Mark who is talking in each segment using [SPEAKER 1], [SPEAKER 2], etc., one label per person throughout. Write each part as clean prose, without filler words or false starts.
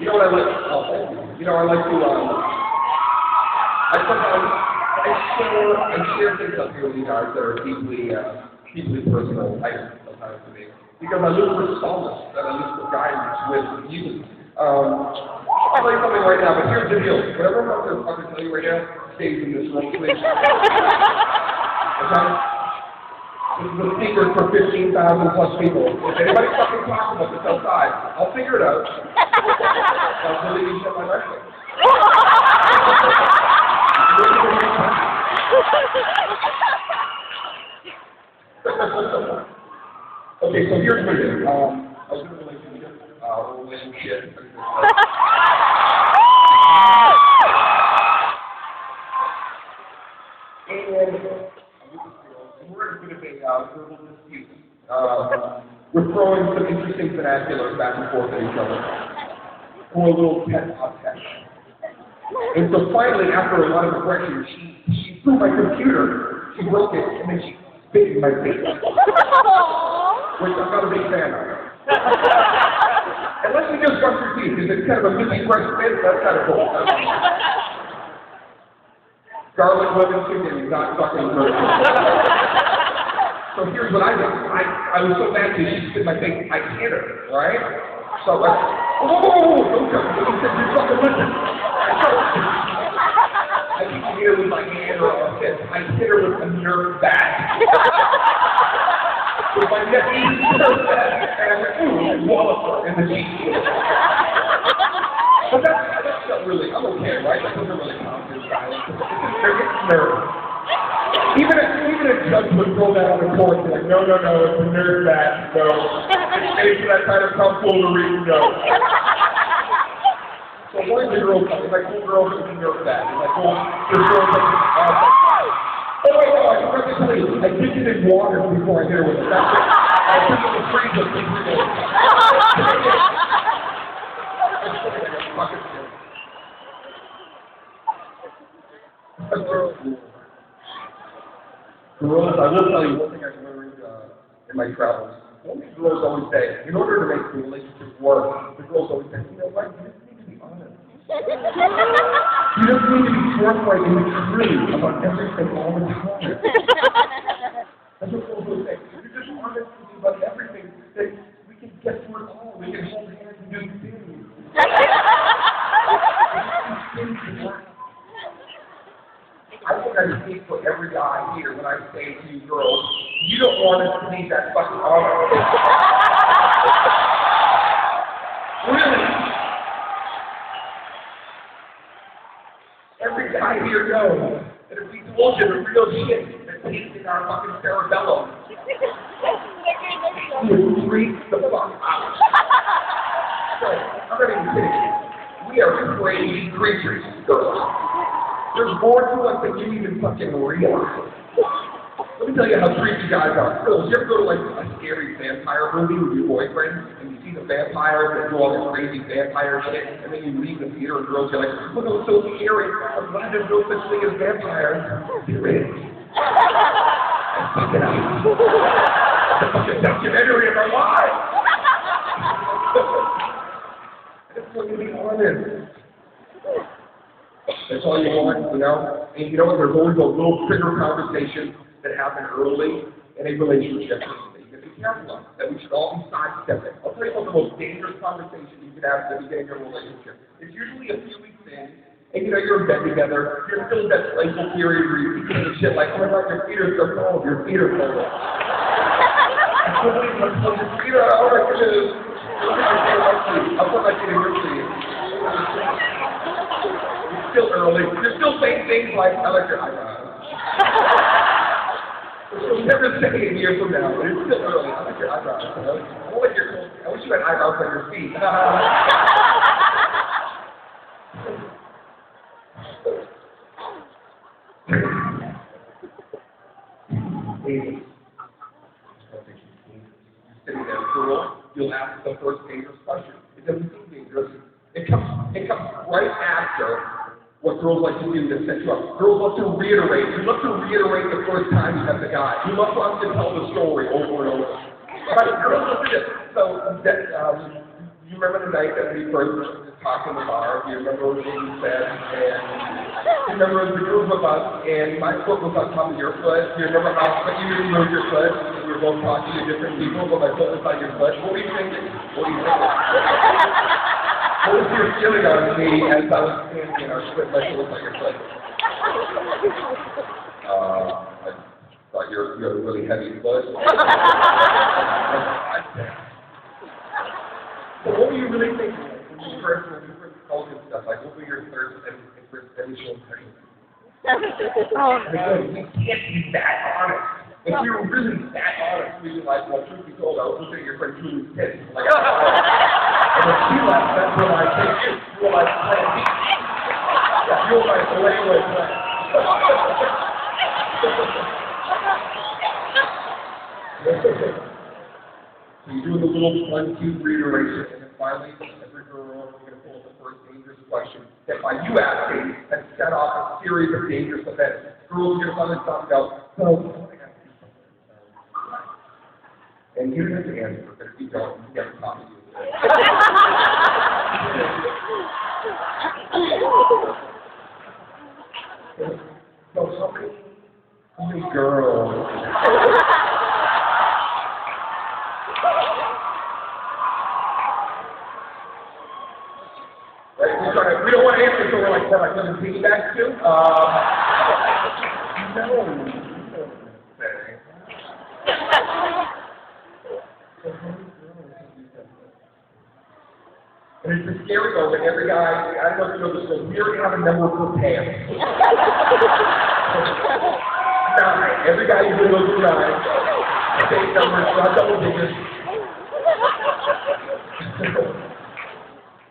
[SPEAKER 1] You know what I like? Oh, thank you. You know, I like to, I sometimes, I share things up here with you guys that are deeply personal items sometimes to me. Because I look for solace and I look for guidance with you. I'll tell you something right now, but here's the deal. Whatever I'm about to tell you right now stays in this room, please. Okay? This is a secret for 15,000 plus people. If anybody fucking talks about this outside, I'll figure it out. I'll believe you shit my life. Okay, so here's what it is. I was in a relationship. And we're in a bit of a verbal dispute. We're throwing some interesting vernaculars back and forth at each other. For a little pet contest. And so finally, after a lot of aggression, she threw my computer, she broke it, and then she spit in my face. Which I'm not a big fan of. Unless you just brush your teeth, because it's kind of a mini fresh spit, that's kind of cool. Garlic, lemon, chicken, not fucking good. So here's what I did. I was so mad that she spit in my face, I hit her, right? So like, whoa, don't jump. You said you fucking listen. I didn't hit her with my hand or a fist. I hit her with a nerve bat. With my neck, nerve bat. And I went, ooh, wallop her in the cheek. But that's not really, I'm okay, right? That doesn't really count as violence. It's nerve. Even a judge would throw that on the court and be like, no, it's a nerve bat, no. It's made for that kind of tomfoolery, no. So one of the girls, it's like, one girl with a nerve bat. It's like, well, this girl's like, oh wait, no, I forgot to tell you, I dipped it in water before I hit her with it. That's it. I put it in the freezer for 3 days. Girls, I will tell you one thing I learned in my travels. One thing girls always say, in order to make the relationship work, the girls always say, you know what, you just need to be honest. You just need to be forthright and true about everything all the time. That's what girls always say. If you're just honest with me about everything, then we can get through it all. We can hold hands and do things. I think I speak for every guy here when I say to you girls, you don't want us to need that fucking honor. Really? Every guy here knows that if we told you the real shit that's tasting our fucking cerebellum, you would freak the fuck out. So, I'm not even kidding. We are crazy creatures, girls. There's more to us than you even fucking realize. Let me tell you how creepy guys are. Girls, you ever go to like a scary vampire movie with your boyfriend, and you see the vampires that do all this crazy vampire shit, and then you leave the theater and girls are like, look, it was so scary. I'm glad there's no such thing as vampires. There is. And fuck it out. It's a fucking documentary of our lives. I just want you to be honest. That's all you want, you know? And you know what? There's always a little trigger conversation that happen early in a relationship that you can be careful of, that we should all be sidestepping. I'll tell you about the most dangerous conversation you can have at the beginning of a relationship. It's usually a few weeks in, and you know, you're in bed together, you're still in that playful period where you're doing shit like, oh my God, your feet are so cold, your feet are cold. I can't believe my feet are, oh my goodness. I'll put my feet in your sleeve. Still early. You're still saying things like, I like your eyebrows. You'll never say it a year from now, but it's still early. I like your eyebrows. I wish you had eyebrows on your feet. You're sitting there, girl, you'll ask the first dangerous question. It doesn't seem dangerous. It comes right after what girls like to do to set you up. Girls love to reiterate. You love to reiterate the first time you met the guy. You love to tell the story over and over. But girls love to do this. So you remember the night that we first talked in the bar? You remember what we said? And you remember the group of us, and my foot was on top of your foot. You remember how but you didn't move your foot? We were both talking to different people, but my foot was on your foot. What were you thinking? What were you thinking? What was your feeling on me as I was standing in our foot? My foot was on your foot. I thought you had a really heavy foot. But what were you really thinking when you first called and stuff? Like, what were your first initial impressions? Again, we can't be that honest. If we were really that honest, we'd be like, well, truth be told, I was looking at your friend Julie's kids. Like, and when she left, that's when I think you were like, you were like, way. So you do the little 1, 2, 3 iteration, and then finally, every girl, we're going to pull up the first dangerous question that by you asking has set off a series of dangerous events. Girls get up on the top and go, oh, I got to do something. And you have to answer, but if you don't, you get the top of you. So how many girls? We don't want to answer, so we're like, doesn't piggyback too? No. And it's a scary moment. Every guy, I don't know if you know this, but we already have a number for pants. 9. Every guy usually goes to 9. Same numbers, not double digits.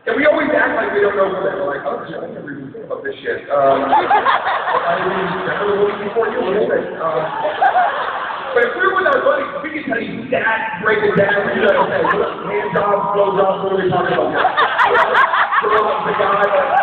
[SPEAKER 1] And we always act like we don't know what that. We're like, oh, shit, I never even think about this shit. I didn't remember what before you were listening. But if we were with our buddies, we could tell you that, break it down, we know, okay, hand jobs, blow jobs, what are we talking about here? The guy that's